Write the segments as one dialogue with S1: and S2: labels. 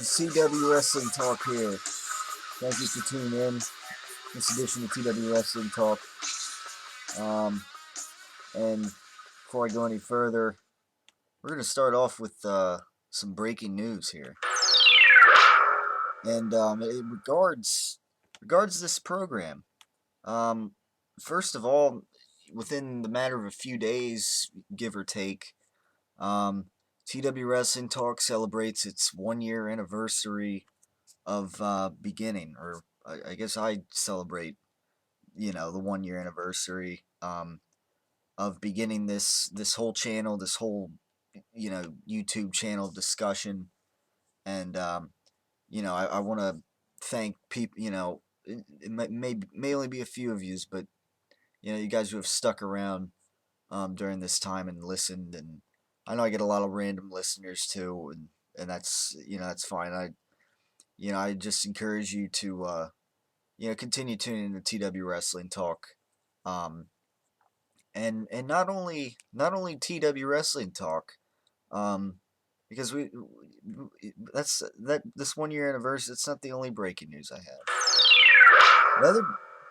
S1: CW Wrestling Talk here. Thank you for tuning in. This edition of TW Wrestling Talk. And before I go any further, we're going to start off with some breaking news here. And it regards this program. First of all, within the matter of a few days, give or take, TW Wrestling Talk celebrates its 1 year anniversary of beginning, or I guess I celebrate, the 1 year anniversary of beginning this whole channel, this whole YouTube channel discussion, and I want to thank people. It may only be a few of yous, but you guys who have stuck around during this time and listened, and I know I get a lot of random listeners too, and that's fine. I just encourage you to continue tuning in to TW Wrestling Talk, um, and not only TW Wrestling Talk, um, because that's this 1 year anniversary. It's not the only breaking news I have. The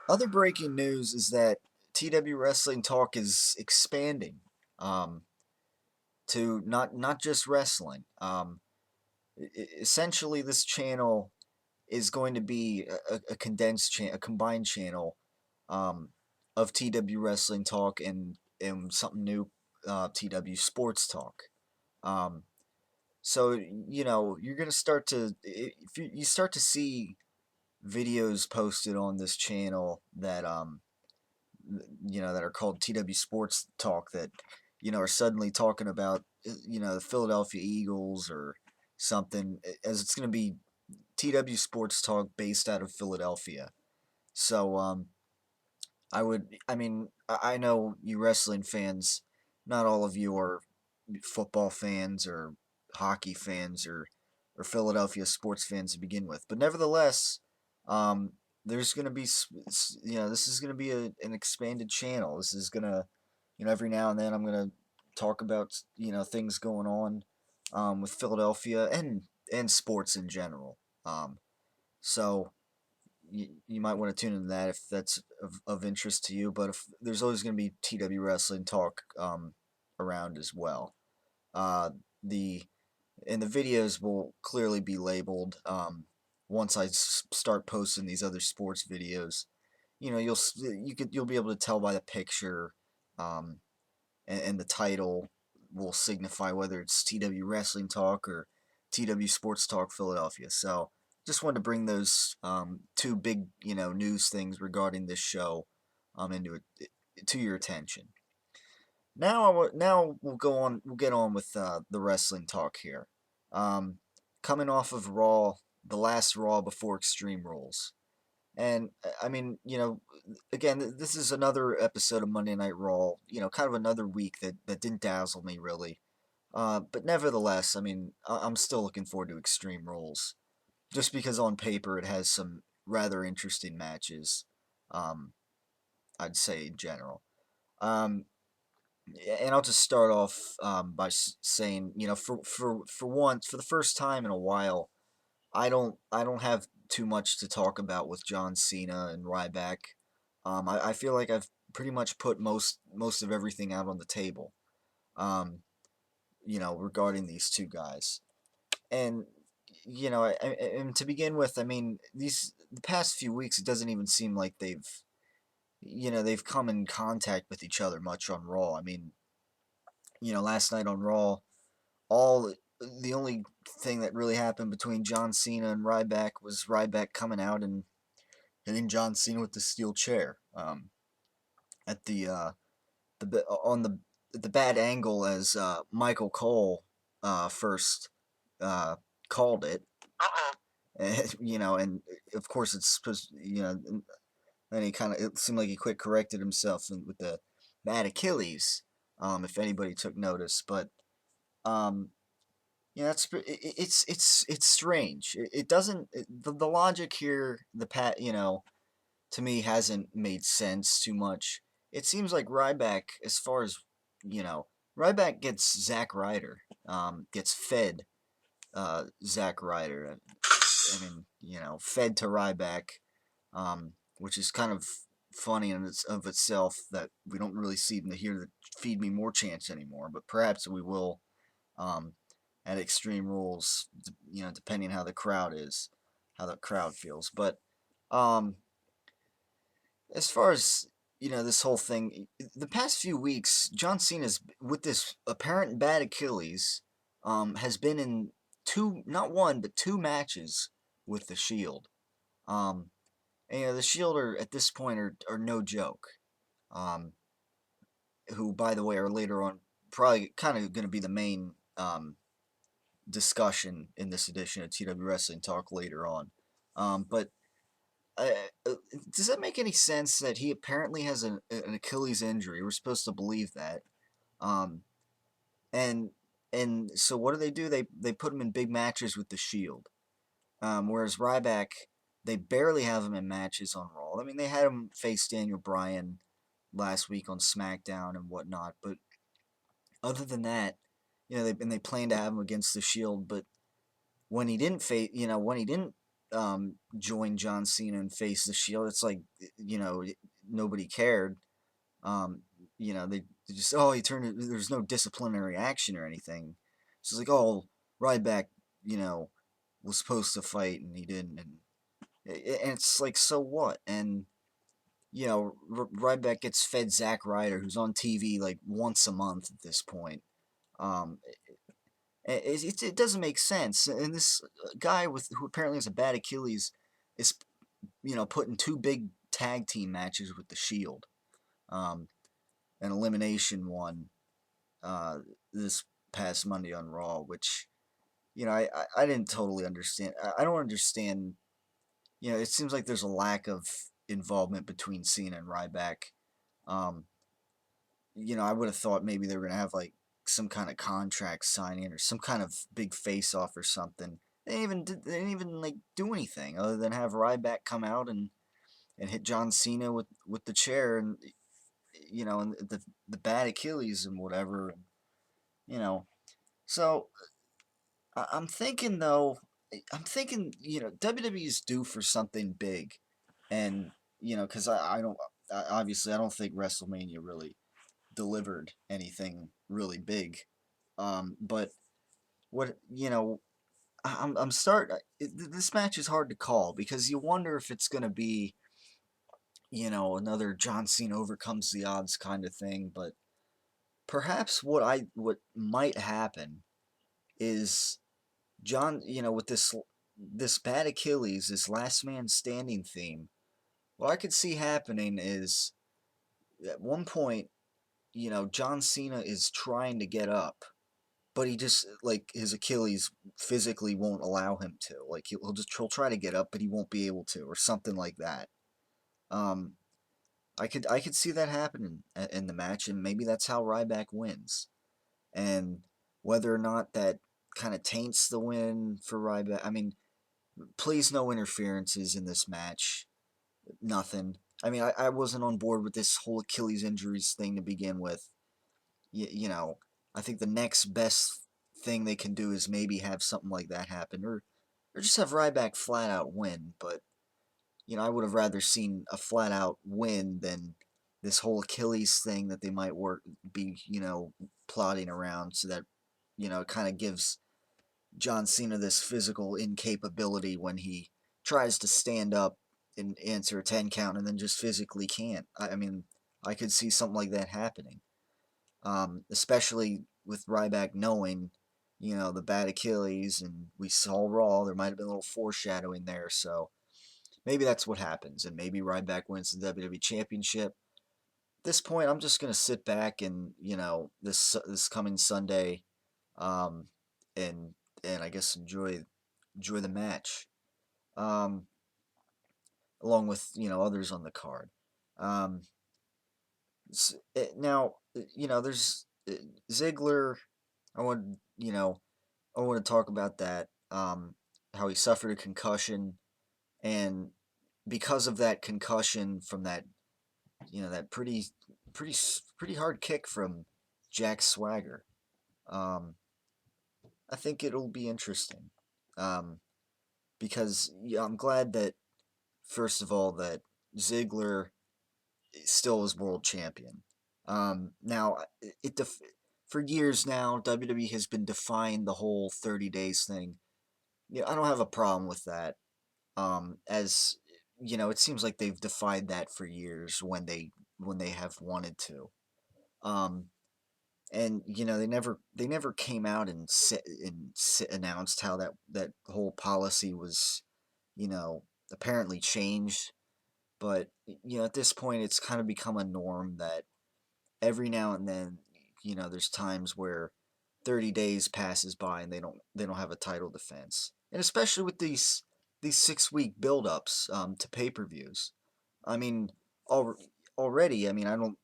S1: other breaking news is that TW Wrestling Talk is expanding, to not just wrestling. Essentially, this channel is going to be a condensed a combined channel, um, of TW Wrestling Talk and something new, TW Sports Talk. Um, so you're gonna start to, if you start to see videos posted on this channel that that are called TW Sports Talk, that are suddenly talking about the Philadelphia Eagles or something, as it's gonna be TW Sports Talk based out of Philadelphia. So I know you wrestling fans, not all of you are football fans or hockey fans or Philadelphia sports fans to begin with, but nevertheless, um, there's gonna be this is gonna be an expanded channel. This is gonna, every now and then I'm gonna talk about things going on with Philadelphia and sports in general. So you might want to tune into that if that's of interest to you. But if there's always going to be TW Wrestling Talk around as well. The and the videos will clearly be labeled once I start posting these other sports videos. You'll be able to tell by the picture, um, and the title will signify whether it's TW Wrestling Talk or TW Sports Talk Philadelphia. So just wanted to bring those two big news things regarding this show into it to your attention. Now we'll go on. We'll get on with the wrestling talk here. Coming off of Raw, the last Raw before Extreme Rules. And I mean, again, this is another episode of Monday Night Raw. Kind of another week that didn't dazzle me really. But nevertheless, I mean, I'm still looking forward to Extreme Rules, just because on paper it has some rather interesting matches. Um, I'd say in general. Um, and I'll just start off by saying, for once, for the first time in a while, I don't have too much to talk about with John Cena and Ryback. I feel like I've pretty much put most of everything out on the table. Um, regarding these two guys, and and to begin with, I mean, the past few weeks, it doesn't even seem like they've come in contact with each other much on Raw. I mean, last night on Raw, all the only thing that really happened between John Cena and Ryback was Ryback coming out and hitting John Cena with the steel chair, at on the bad angle, as Michael Cole first called it. And, and of course it's supposed, then it seemed like he quick corrected himself with the bad Achilles, if anybody took notice. But um, it's strange. It doesn't, the logic here, to me, hasn't made sense too much. It seems like Ryback, as far as Ryback gets Zack Ryder, gets fed Zack Ryder. I mean, fed to Ryback, which is kind of funny in of itself that we don't really seem to hear the "feed me more" chants anymore. But perhaps we will um, at Extreme Rules, depending how the crowd is, how the crowd feels. But um, as far as this whole thing, the past few weeks, John Cena's with this apparent bad Achilles, has been in two, not one, but two matches with the Shield. Um, and, the Shield are at this point are no joke. Um, who, by the way, are later on probably kind of going to be the main discussion in this edition of TW Wrestling Talk later on. But uh, uh, does that make any sense that he apparently has an Achilles injury? We're supposed to believe that. Um, and so what do? They put him in big matches with the Shield. Whereas Ryback, they barely have him in matches on Raw. I mean, they had him face Daniel Bryan last week on SmackDown and whatnot, but other than that, they plan to have him against the Shield. But when he didn't when he didn't join John Cena and face the Shield, it's like nobody cared. Um, they just, oh, he turned. There's no disciplinary action or anything. So it's like, oh, Ryback, you know, was supposed to fight and he didn't, and it's like, so what? And Ryback gets fed Zack Ryder, who's on TV like once a month at this point. Um, it doesn't make sense. And this guy who apparently has a bad Achilles is put in two big tag team matches with the Shield. Um, an elimination one uh, this past Monday on Raw, which I didn't totally understand. I don't understand. It seems like there's a lack of involvement between Cena and Ryback. Um, I would have thought maybe they were gonna have like some kind of contract signing or some kind of big face off or something. They didn't even like do anything other than have Ryback come out and hit John Cena with the chair and and the bad Achilles and whatever. You know, so I'm thinking though. I'm thinking WWE is due for something big, and because I don't obviously I don't think WrestleMania really delivered anything really big. But what I'm start. This match is hard to call because you wonder if it's gonna be another John Cena overcomes the odds kind of thing. But perhaps what might happen is John, with this bad Achilles, this last man standing theme. What I could see happening is at one point, John Cena is trying to get up, but he just like his Achilles physically won't allow him to. Like he'll try to get up, but he won't be able to, or something like that. Um, I could see that happening in the match, and maybe that's how Ryback wins. And whether or not that kind of taints the win for Ryback, I mean, please no interferences in this match. Nothing. I mean, I wasn't on board with this whole Achilles injuries thing to begin with. I think the next best thing they can do is maybe have something like that happen, or just have Ryback flat out win. But I would have rather seen a flat out win than this whole Achilles thing that they might be plotting around, so that it kind of gives John Cena this physical incapability when he tries to stand up and answer a 10 count and then just physically can't. I mean, I could see something like that happening. Especially with Ryback knowing, the bad Achilles, and we saw Raw, there might have been a little foreshadowing there, so maybe that's what happens, and maybe Ryback wins the WWE Championship. At this point, I'm just gonna sit back and this coming Sunday, um, and I guess enjoy the match, um, along with others on the card. Um, now there's Ziggler. I want I want to talk about that. How he suffered a concussion, and because of that concussion from that that pretty hard kick from Jack Swagger. Um, I think it'll be interesting. Um, because yeah, I'm glad that first of all that Ziggler still is world champion. Now for years now WWE has been defying the whole 30 days thing. Yeah, I don't have a problem with that. As you know, it seems like they've defied that for years when they have wanted to. Um, and you know they never came out and announced how that whole policy was, you know, apparently changed. But you know, at this point, it's kind of become a norm that every now and then, you know, there's times where 30 days passes by and they don't have a title defense, and especially with these 6 week build-ups to pay-per-views. I mean, al- already, I mean,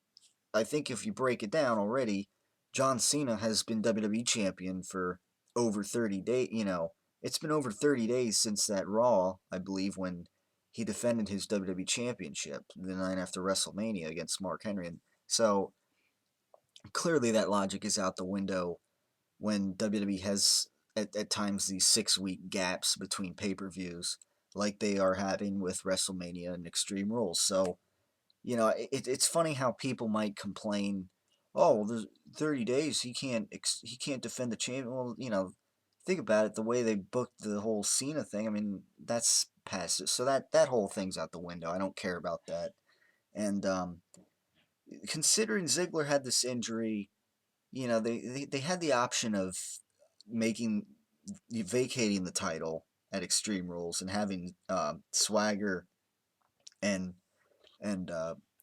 S1: I think if you break it down already, John Cena has been WWE champion for over 30 days. You know, it's been over 30 days since that Raw, I believe, when he defended his WWE championship the night after WrestleMania against Mark Henry. And so clearly that logic is out the window when WWE has at times these 6 week gaps between pay per views, like they are having with WrestleMania and Extreme Rules. So you know, it's funny how people might complain, oh, well, there's 30 days he can't defend the champion. Well, you know, think about it. The way they booked the whole Cena thing, I mean, that's past it. So that whole thing's out the window. I don't care about that. And considering Ziggler had this injury, you know, they had the option of making vacating the title at Extreme Rules and having Swagger and and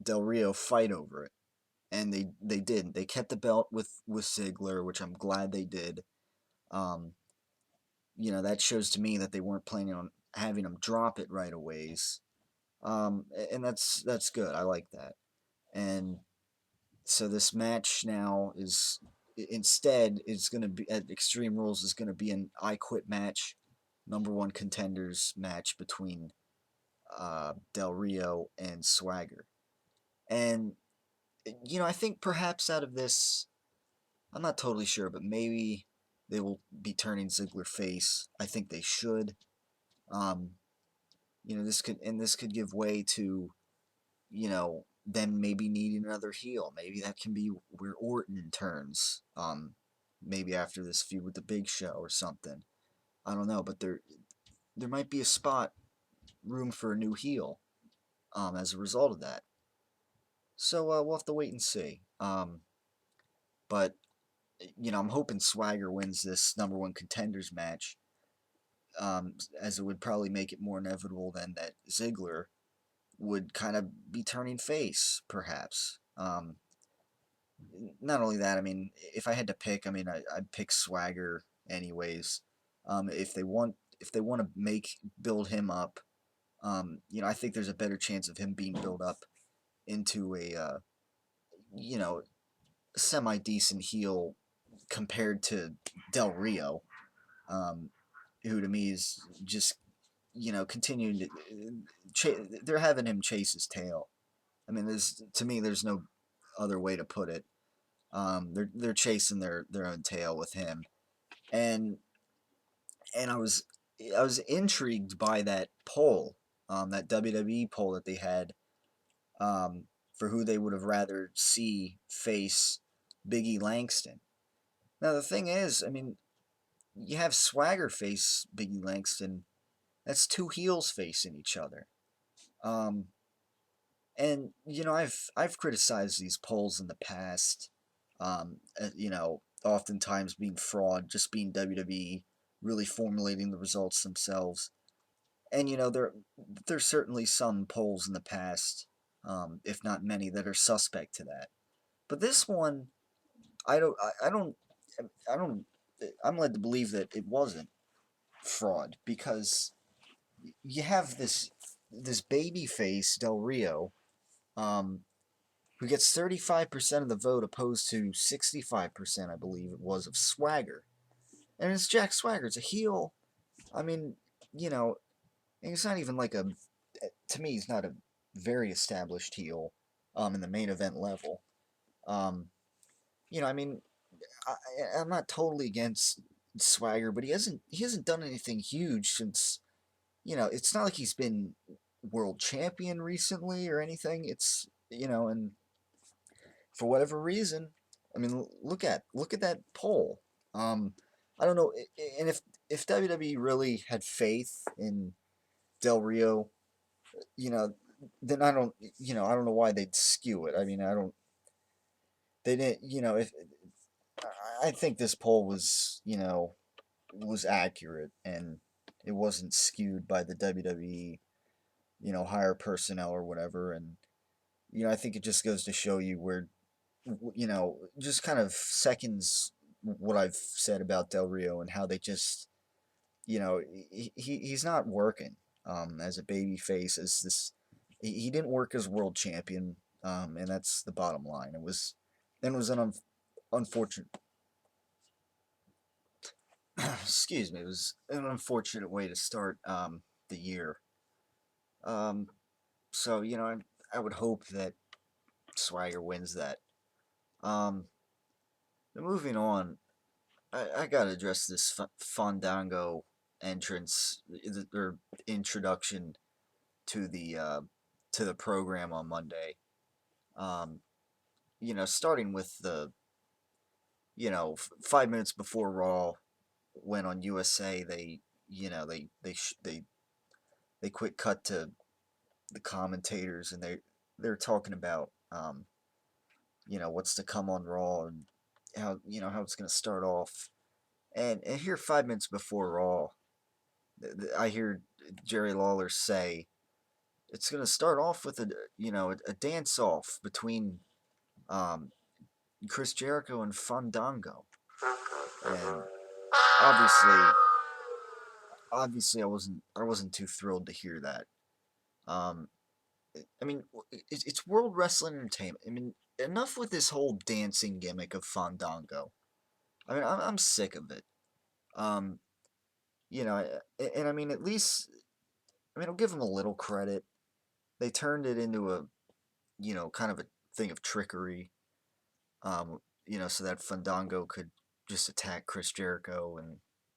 S1: Del Rio fight over it, and they didn't. They kept the belt with Ziggler, which I'm glad they did. Um, you know, that shows to me that they weren't planning on having him drop it right away. And that's good. I like that. And so this match now is instead is going to be at Extreme Rules is going to be an I Quit match, number one contenders match between Del Rio and Swagger. And you know, I think perhaps out of this, I'm not totally sure, but maybe they will be turning Ziggler face. I think they should. Um, you know, this could give way to, you know, them maybe needing another heel. Maybe that can be where Orton turns. Maybe after this feud with the Big Show or something. I don't know, but there might be a spot room for a new heel. As a result of that. So we'll have to wait and see. But you know, I'm hoping Swagger wins this number one contenders match, as it would probably make it more inevitable than that Ziggler would kind of be turning face, perhaps. Not only that, I mean, if I had to pick, I mean, I'd pick Swagger anyways. If they want to build him up, you know, I think there's a better chance of him being built up into a you know, semi decent heel compared to Del Rio, um, who to me is just, you know, continuing to they're having him chase his tail. I mean, there's to me there's no other way to put it. They're chasing their own tail with him, and and I was intrigued by that poll, that WWE poll that they had, um, for who they would have rather see face Biggie Langston. Now the thing is, I mean, you have Swagger face Biggie Langston. That's two heels facing each other. Um, and you know, I've criticized these polls in the past. You know, oftentimes being fraud, just being WWE really formulating the results themselves. And you know, there's certainly some polls in the past, if not many, that are suspect to that. But this one, I don't, I don't, I'm led to believe that it wasn't fraud because you have this baby face Del Rio, um, who gets 35% of the vote opposed to 65%, I believe it was, of Swagger. And it's Jack Swagger. It's a heel. I mean, you know, and it's not even like to me, he's not a very established heel, in the main event level. Um, you know, I mean, I'm not totally against swagger, but he hasn't done anything huge since, it's not like he's been world champion recently or anything. It's, and for whatever reason, I mean, look at that poll. Um, I don't know, and if WWE really had faith in Del Rio, you know, then I don't know why they'd skew it. I mean, I don't, they didn't, if I think this poll was accurate and it wasn't skewed by the WWE, higher personnel or whatever, and I think it just goes to show you where just kind of seconds what I've said about Del Rio and how they just, he's not working as a baby face as this. He didn't work as world champion, and that's the bottom line. It was an unfortunate. Excuse me. It was an unfortunate way to start the year. Um, so I would hope that Swagger wins that. Um, moving on, I gotta address this Fandango entrance or introduction to the program on Monday. Um, starting with the 5 minutes before Raw went on USA, they quick cut to the commentators and they're talking about what's to come on Raw and how it's gonna start off. And here 5 minutes before Raw, I hear Jerry Lawler say it's gonna start off with a dance off between um, Chris Jericho and Fandango, and obviously, I wasn't too thrilled to hear that. Um, I mean, it's World Wrestling Entertainment. I mean, enough with this whole dancing gimmick of Fandango. I mean, I'm sick of it. Um, and I mean, at least, I mean, I'll give them a little credit. They turned it into a, kind of a thing of trickery. So that Fandango could just attack Chris Jericho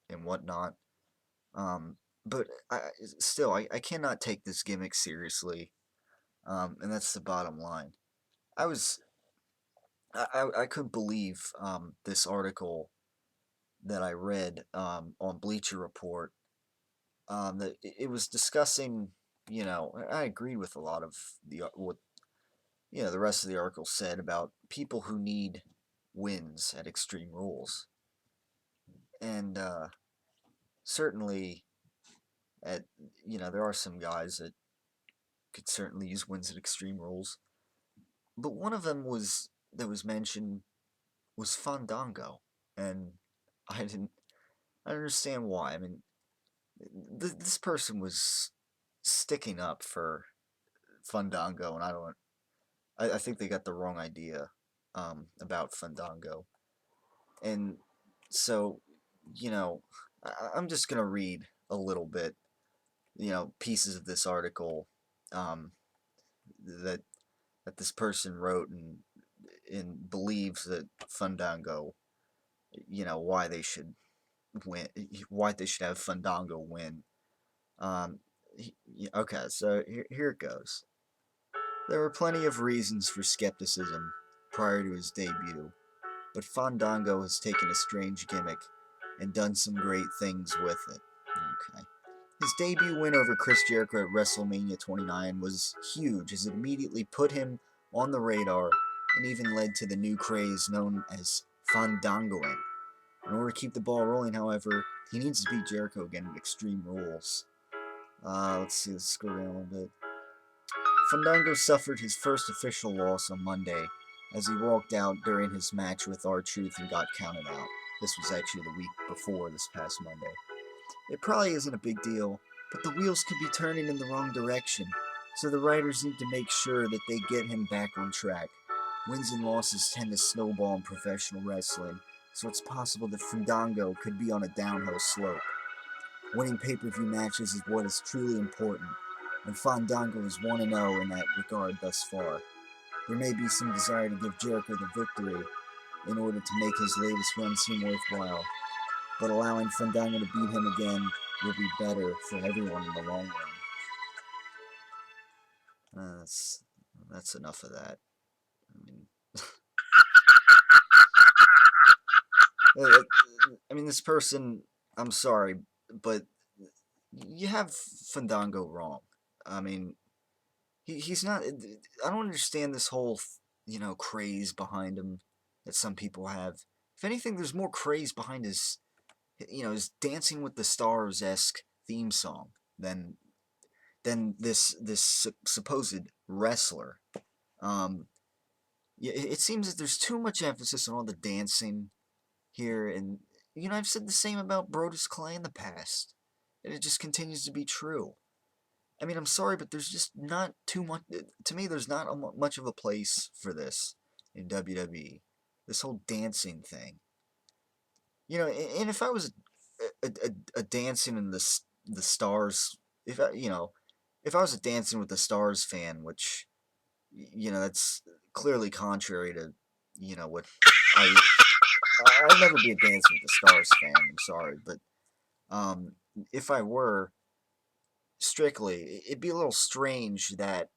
S1: and whatnot. Um, but I cannot take this gimmick seriously. And that's the bottom line. I was I couldn't believe this article that I read on Bleacher Report. That it was discussing. I agreed with a lot of what the rest of the article said about people who need wins at Extreme Rules, and certainly at there are some guys that could certainly use wins at Extreme Rules, but one of them that was mentioned was Fandango, and I didn't I understand why. I mean, this person was sticking up for Fandango, and I think they got the wrong idea about Fandango, and so you know I'm just gonna read a little bit, pieces of this article um, that this person wrote and believes that Fandango, why they should win, why they should have Fandango win. Um, okay, so here it goes. There were plenty of reasons for skepticism prior to his debut, but Fandango has taken a strange gimmick and done some great things with it. Okay. His debut win over Chris Jericho at WrestleMania 29 was huge as it immediately put him on the radar and even led to the new craze known as Fandangoing. In order to keep the ball rolling, however, he needs to beat Jericho again at Extreme Rules. Let's scroll down a little bit. Fandango suffered his first official loss on Monday as he walked out during his match with R-Truth and got counted out. This was actually the week before this past Monday. It probably isn't a big deal, but the wheels could be turning in the wrong direction, so the writers need to make sure that they get him back on track. Wins and losses tend to snowball in professional wrestling, so it's possible that Fandango could be on a downhill slope. Winning pay-per-view matches is what is truly important, and Fandango is 1-0 in that regard thus far. There may be some desire to give Jericho the victory in order to make his latest run seem worthwhile, but allowing Fandango to beat him again will be better for everyone in the long run. That's enough of that. I mean, this person. I'm sorry, but you have Fandango wrong. I mean, he's not. I don't understand this whole craze behind him that some people have. If anything, there's more craze behind his Dancing with the Stars esque theme song than this supposed wrestler. Um, yeah, it seems that there's too much emphasis on all the dancing here, and I've said the same about Brodus Clay in the past, and it just continues to be true. I mean, I'm sorry, but there's just not too much. To me, there's not much of a place for this in WWE. This whole dancing thing. And if I was a dancing in the stars, if I was a Dancing with the Stars fan, which that's clearly contrary to what I I'll never be a Dancing with the Stars fan. I'm sorry, but um, if I were strictly, it'd be a little strange that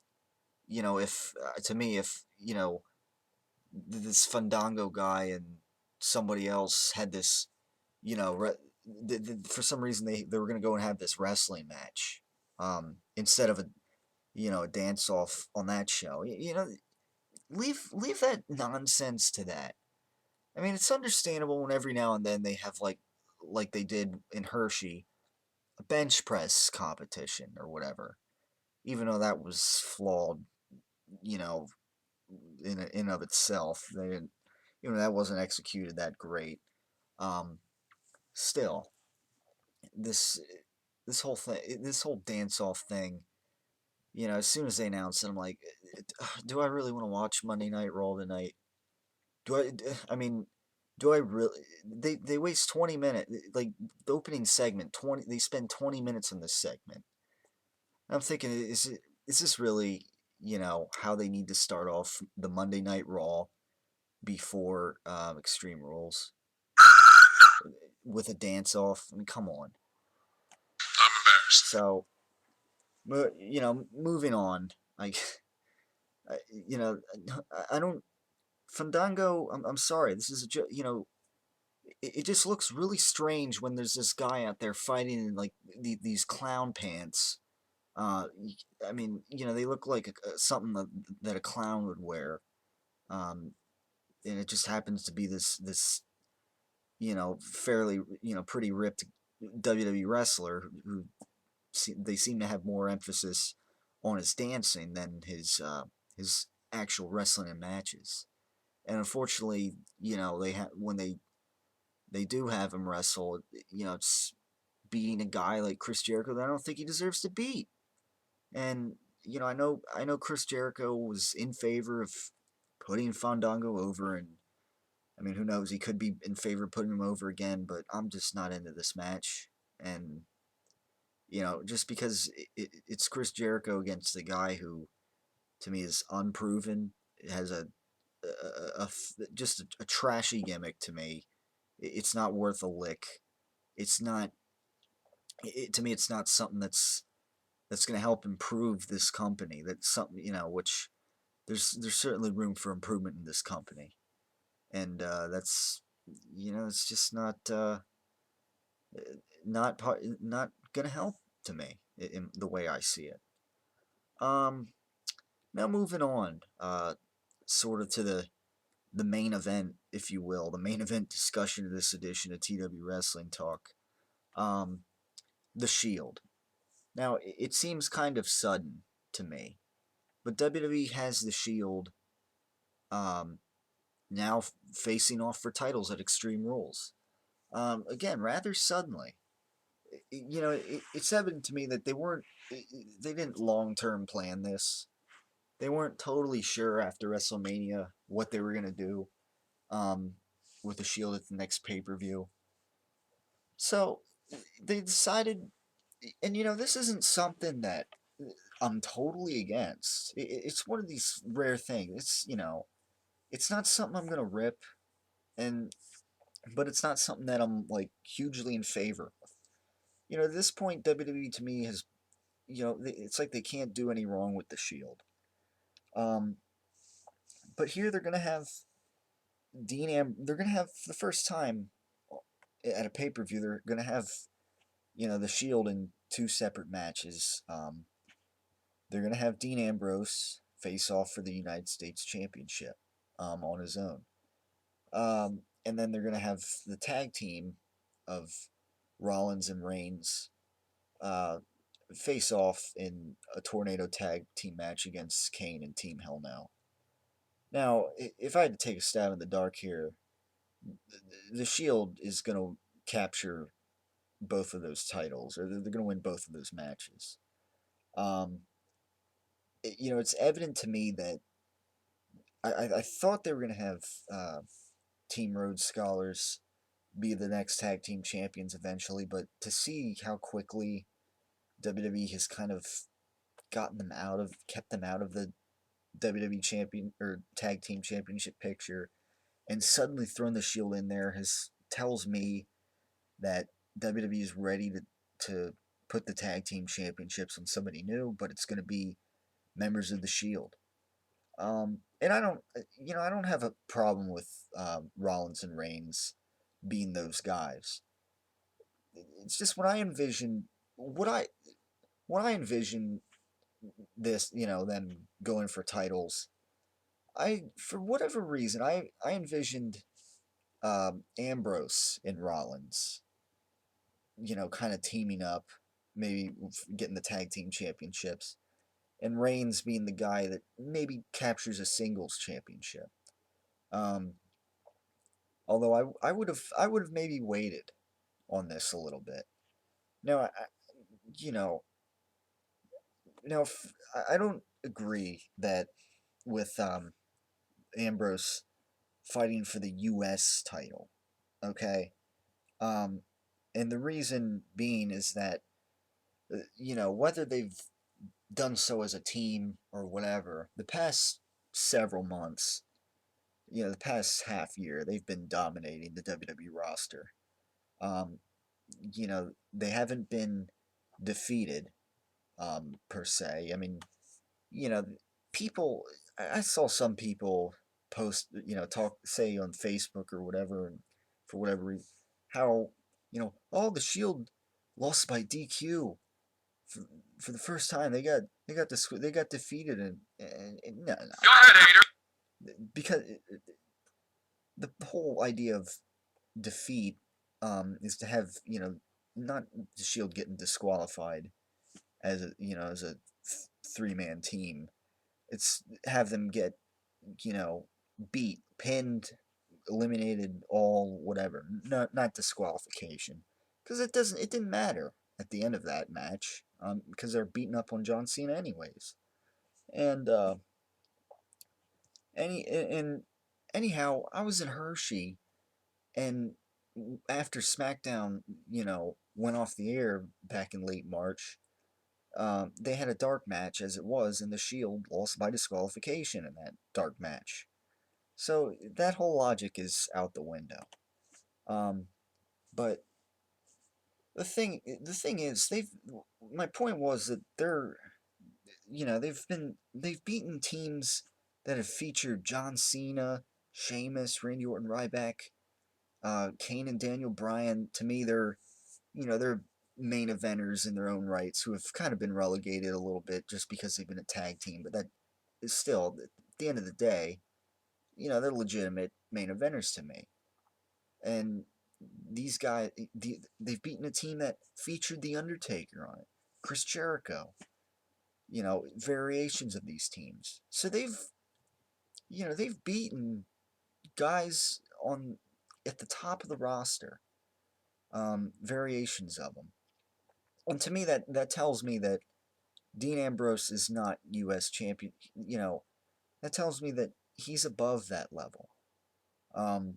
S1: if to me, if this Fandango guy and somebody else had this, for some reason they were gonna go and have this wrestling match, instead of a dance off on that show. Leave that nonsense to that. I mean, it's understandable when every now and then they have like they did in Hershey, a bench press competition or whatever. Even though that was flawed, you know, in of itself, they didn't, that wasn't executed that great. Um, Still, this this whole dance off thing, as soon as they announced it, I'm like, do I really want to watch Monday Night Raw tonight? Do I? I mean, do I really? They waste 20 minutes, like the opening segment. 20. They spend 20 minutes on this segment. I'm thinking, is this really how they need to start off the Monday Night Raw before Extreme Rules with a dance off? I mean, come on.
S2: I'm embarrassed.
S1: So, moving on. Like, you know, I don't Fandango. I'm sorry. This is it just looks really strange when there's this guy out there fighting in like these clown pants. Uh, I mean, they look like something that a clown would wear. Um, and it just happens to be this fairly pretty ripped WWE wrestler who they seem to have more emphasis on his dancing than his actual wrestling and matches. And unfortunately, when they do have him wrestle, it's beating a guy like Chris Jericho that I don't think he deserves to beat. And I know Chris Jericho was in favor of putting Fandango over, and I mean, who knows? He could be in favor of putting him over again, but I'm just not into this match. And just because it's Chris Jericho against the guy who, to me, is unproven, has just a trashy gimmick to me. It's not worth a lick. It's not. To me, it's not something that's going to help improve this company. That's something which there's certainly room for improvement in this company, and that's it's just not gonna help to me in the way I see it. Um, Now moving on, sort of to the main event, if you will, the main event discussion of this edition of TW Wrestling Talk. Um, the Shield. Now it seems kind of sudden to me, but WWE has the Shield um, now facing off for titles at Extreme Rules. Again, rather suddenly. It's evident to me that they didn't long term plan this. They weren't totally sure after WrestleMania what they were gonna do um, with the Shield at the next pay per view. So they decided, and this isn't something that I'm totally against. It's one of these rare things. It's not something I'm gonna rip, and but it's not something that I'm like hugely in favor of. At this point, WWE to me has, it's like they can't do any wrong with the Shield. Um, but here they're gonna have they're gonna have for the first time at a pay per view. They're gonna have the Shield in two separate matches. They're gonna have Dean Ambrose face off for the United States Championship on his own. And then they're gonna have the tag team of Rollins and Reigns uh, face off in a tornado tag team match against Kane and Team Hell No. Now, if I had to take a stab in the dark here, the Shield is going to capture both of those titles, or they're going to win both of those matches. Um, it's evident to me that I thought they were going to have Team Rhodes Scholars be the next tag team champions eventually, but to see how quickly WWE has kind of kept them out of the WWE champion or tag team championship picture, and suddenly thrown the Shield in there has tells me that WWE is ready to put the tag team championships on somebody new, but it's going to be members of the Shield. And I don't have a problem with Rollins and Reigns being those guys. It's just what I when I envision this, them going for titles. For whatever reason, I envisioned Ambrose and Rollins, kind of teaming up, maybe getting the tag team championships, and Reigns being the guy that maybe captures a singles championship. Um, although I would have maybe waited on this a little bit. Now, you know, now I don't agree that with Ambrose fighting for the U.S. title. Okay, um, and the reason being is that whether they've done so as a team or whatever, the past several months, the past half year, they've been dominating the WWE roster. Um, they haven't been defeated per se. I mean, you know, people. I saw some people post, say on Facebook or whatever, and for whatever reason, how oh, the Shield lost by DQ for, for the first time. They got defeated, and no, no,
S2: Go ahead, hater.
S1: because the whole idea of defeat is to have not the Shield getting disqualified as a 3-man team. It's have them get you know beat, pinned, eliminated, all whatever. Not disqualification, because it didn't matter at the end of that match because they're beating up on John Cena anyways. And and anyhow, I was in Hershey, and after SmackDown, went off the air back in late March, they had a dark match as it was, and the Shield lost by disqualification in that dark match. So that whole logic is out the window. Um, but the thing is, they've. My point was that they've beaten teams that have featured John Cena, Sheamus, Randy Orton, Ryback, Kane, and Daniel Bryan. To me, they're main eventers in their own rights who have kind of been relegated a little bit just because they've been a tag team. But that is still, at the end of the day, they're legitimate main eventers to me. And these guys, they've beaten a team that featured The Undertaker on it, Chris Jericho, variations of these teams. So they've beaten guys on at the top of the roster, variations of them. And to me, that tells me that Dean Ambrose is not U.S. champion. That tells me that he's above that level. Um,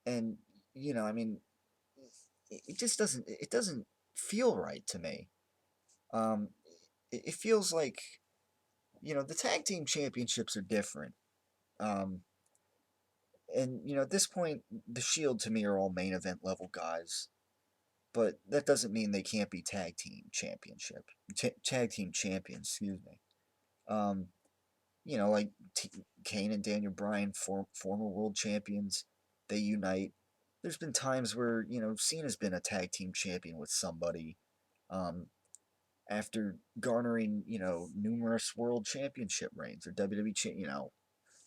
S1: and I mean, it just doesn't feel right to me. Um, it feels like the tag team championships are different. Um, And at this point, the Shield to me are all main event level guys, but that doesn't mean they can't be tag team champions. Excuse me. Um, like Kane and Daniel Bryan, former world champions, they unite. There's been times where Cena's been a tag team champion with somebody, um, after garnering numerous world championship reigns or WWE,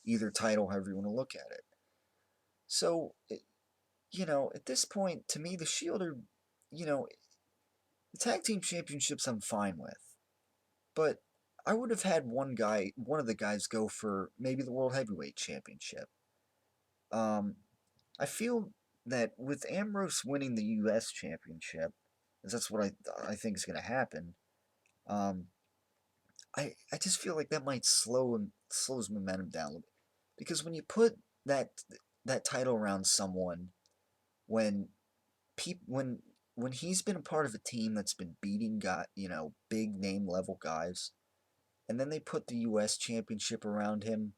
S1: either title, however you want to look at it. So at this point, to me, the Shield are, you know, the tag team championships I'm fine with, but I would have had one of the guys go for maybe the World Heavyweight Championship. Um, I feel that with Ambrose winning the U.S. Championship, 'cause that's what I think is going to happen. Um, I just feel like that might slow his momentum down a little bit, because when you put that that title around someone when when he's been a part of a team that's been beating big name level guys, and then they put the U.S. Championship around him,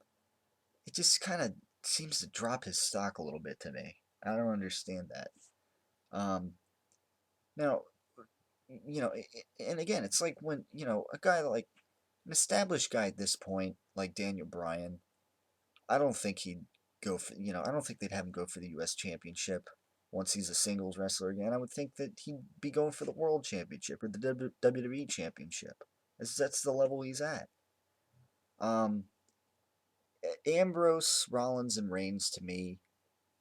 S1: it just kind of seems to drop his stock a little bit to me. I don't understand that. Um, Now, and again, it's like when a guy like an established guy at this point, like Daniel Bryan. I don't think he'd go for I don't think they'd have him go for the U.S. Championship once he's a singles wrestler again. I would think that he'd be going for the World Championship or the WWE Championship. That's the level he's at. Um, Ambrose, Rollins, and Reigns, to me,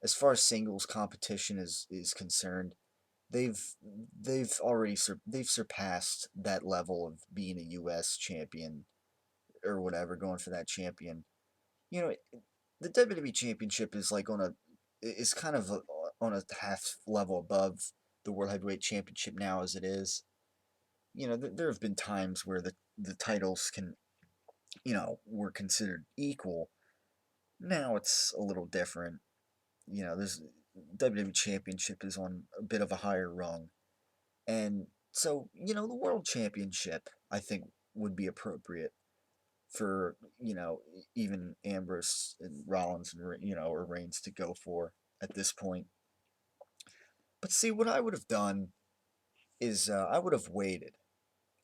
S1: as far as singles competition is concerned, they've they've surpassed that level of being a U.S. champion or whatever, going for that champion. You know, the WWE Championship is like is kind of on a half level above the World Heavyweight Championship now as it is. There have been times where the titles were considered equal. Now it's a little different. This WWE Championship is on a bit of a higher rung. And so, the World Championship, I think, would be appropriate for, even Ambrose and Rollins and, or Reigns to go for at this point. But see, what I would have done is I would have waited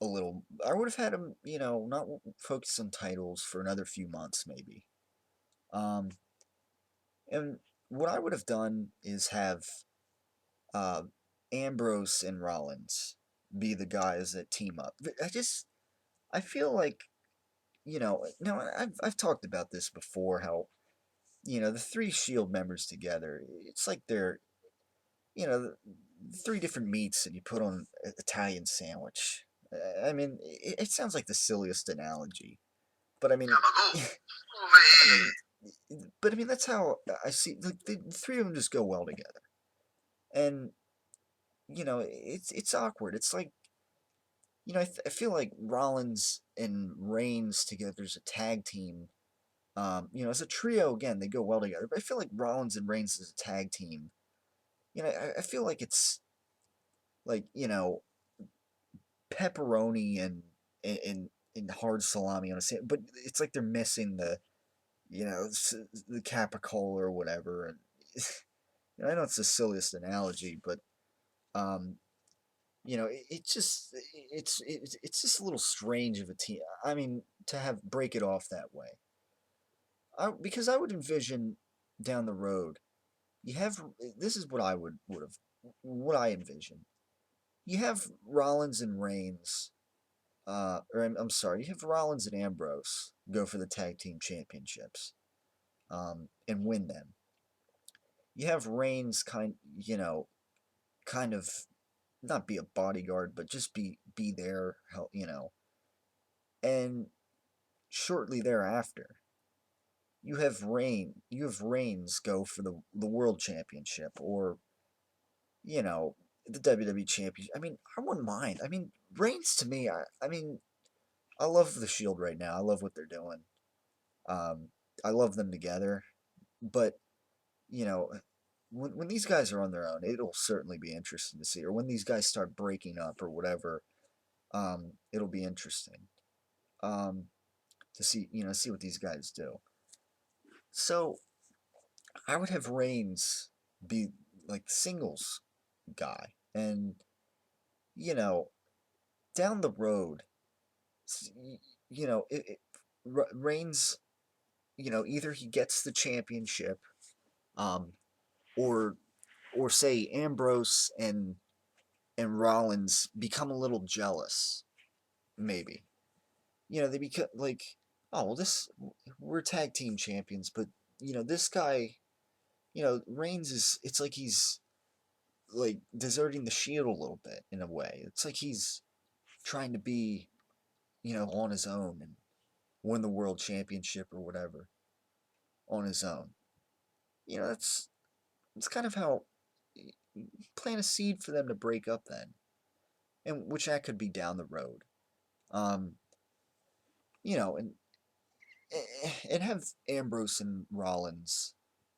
S1: a little. I would have had him, not focus on titles for another few months, maybe. Um, and what I would have done is have uh, Ambrose and Rollins be the guys that team up. I feel like now I've talked about this before. How the three Shield members together, it's like they're three different meats that you put on an Italian sandwich. I mean, it sounds like the silliest analogy, but I mean,
S2: Yamago.
S1: I
S2: Ove.
S1: mean, that's how I see. Like the three of them just go well together, and it's awkward. It's like I feel like Rollins and Reigns together as a tag team. As a trio again, they go well together. But I feel like Rollins and Reigns as a tag team. I feel like it's like pepperoni and hard salami on a sandwich, but it's like they're missing the capicola or whatever. And I know it's the silliest analogy, but um, it's just a little strange of a team. I mean, to have break it off that way. Because I would envision down the road, you have this is what I would have what I envision. You have Rollins and Reigns, or I'm sorry, you have Rollins and Ambrose go for the tag team championships, and win them. You have Reigns kind of not be a bodyguard, but just be there, help, and shortly thereafter, you have Reigns go for the world championship, or you know the WWE championship. I mean, I wouldn't mind. I mean, Reigns to me, I mean, I love the Shield right now. I love what they're doing. Um, I love them together, but you know, when these guys are on their own, it'll certainly be interesting to see. Or when these guys start breaking up or whatever, it'll be interesting um, to see see what these guys do. So I would have Reigns be like singles guy, and you know, down the road, you know, Reigns, either he gets the championship, um, or say Ambrose and Rollins become a little jealous, maybe. They become like, oh well, this we're tag team champions, but this guy, Reigns is. It's like he's like deserting the Shield a little bit in a way. It's like he's trying to be, on his own and win the world championship or whatever on his own. That's kind of how plant a seed for them to break up then, and which that could be down the road. Um, and have Ambrose and Rollins,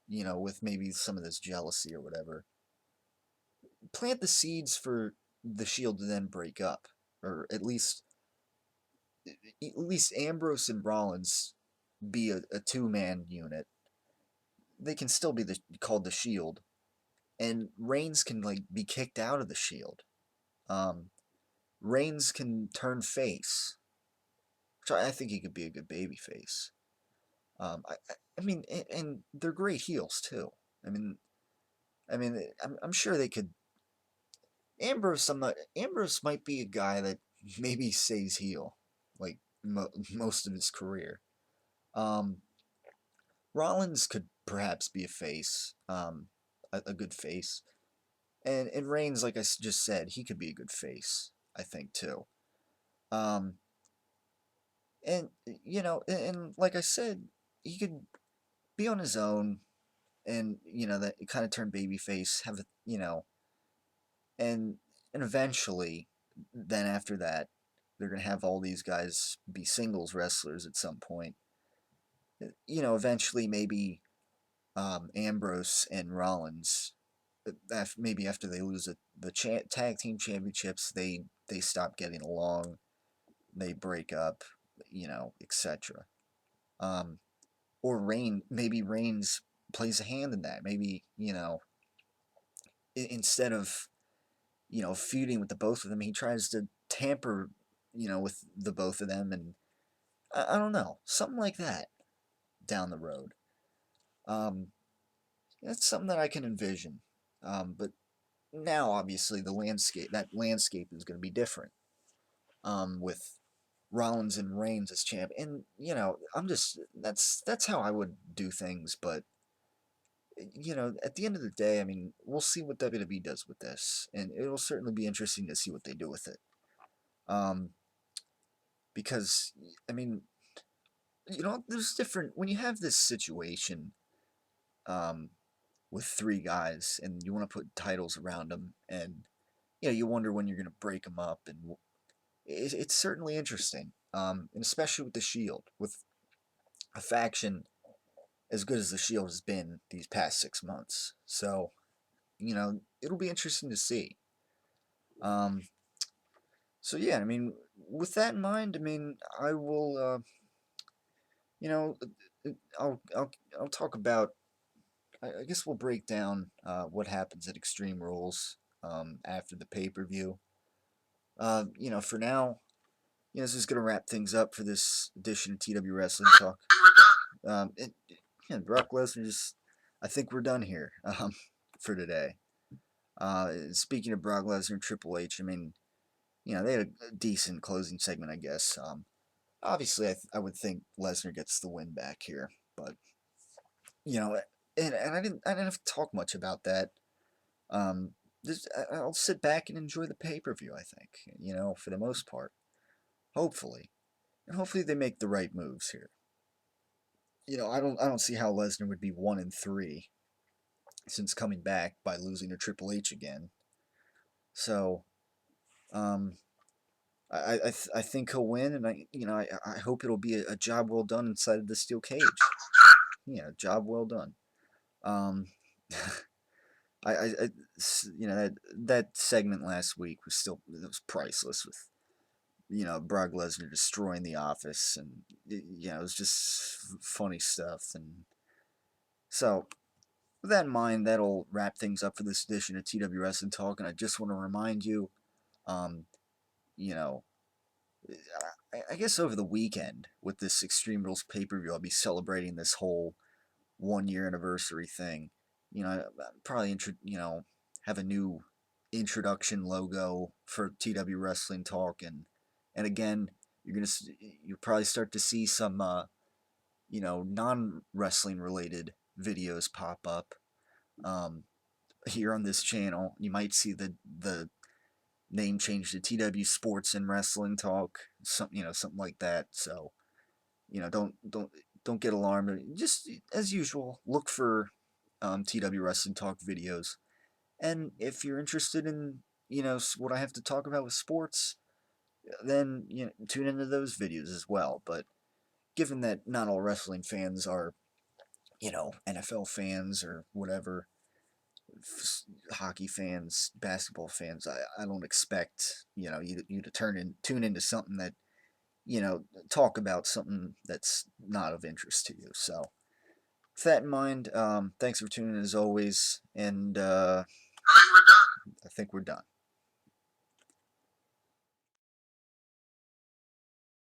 S1: with maybe some of this jealousy or whatever, plant the seeds for the Shield to then break up, or at least Ambrose and Rollins be a two-man unit. They can still be called the Shield, and Reigns can like be kicked out of the Shield. Um, Reigns can turn face, which I think he could be a good baby face. I mean, and they're great heels too. I mean, I'm sure they could. Ambrose might be a guy that maybe stays heel, like most of his career. Um, Rollins could perhaps be a face, a good face, and Reigns, like I just said, he could be a good face, I think too. Um, and and like I said, he could be on his own, and that kind of turn babyface, have a and eventually, then after that, they're gonna have all these guys be singles wrestlers at some point. Eventually maybe Ambrose and Rollins, maybe after they lose the tag team championships, they stop getting along, they break up, etc. Um, or maybe Reigns plays a hand in that. Maybe instead of feuding with the both of them, he tries to tamper, with the both of them, and I don't know, something like that down the road. Um, that's something that I can envision. But now, obviously, that landscape is going to be different. With Rollins and Reigns as champ, and I'm just that's how I would do things. But at the end of the day, I mean, we'll see what WWE does with this, and it'll certainly be interesting to see what they do with it. Um, because I mean, there's different when you have this situation um, with three guys, and you want to put titles around them, and you wonder when you're going to break them up, and it's certainly interesting, and especially with the Shield, with a faction as good as the Shield has been these past 6 months. So it'll be interesting to see. Um, so yeah, I mean, with that in mind, I mean, I will, you know, I'll talk about. I guess we'll break down what happens at Extreme Rules after the pay-per-view. For now, this is gonna wrap things up for this edition of TW Wrestling Talk. Brock Lesnar just. I think we're done here for today. Speaking of Brock Lesnar and Triple H, I mean, they had a decent closing segment, I guess. Obviously, I would think Lesnar gets the win back here, but you know, and I didn't have to talk much about that. Um, I'll sit back and enjoy the pay per view. I think for the most part, hopefully, and hopefully they make the right moves here. I don't see how Lesnar would be 1-3 since coming back by losing to Triple H again. So, um, I think he'll win, and I hope it'll be a job well done inside of the steel cage. Job well done. Um, that segment last week it was priceless with Brock Lesnar destroying the office, and it was just funny stuff, and so with that in mind, that'll wrap things up for this edition of TW Wrestling Talk. And I just want to remind you, um, you know, I guess over the weekend with this Extreme Rules pay per view, I'll be celebrating this whole 1 year anniversary thing. Probably have a new introduction logo for TW Wrestling Talk, and again, you'll probably start to see some non wrestling related videos pop up here on this channel. You might see the name change to TW Sports and Wrestling Talk, something like that. So don't get alarmed. Just as usual, look for TW Wrestling Talk videos. And if you're interested in what I have to talk about with sports, then tune into those videos as well. But given that not all wrestling fans are NFL fans or whatever, hockey fans, basketball fans, I don't expect you to tune into something that talk about something that's not of interest to you. So with that in mind, thanks for tuning in as always, and
S2: All right, we're done.
S1: I think we're done.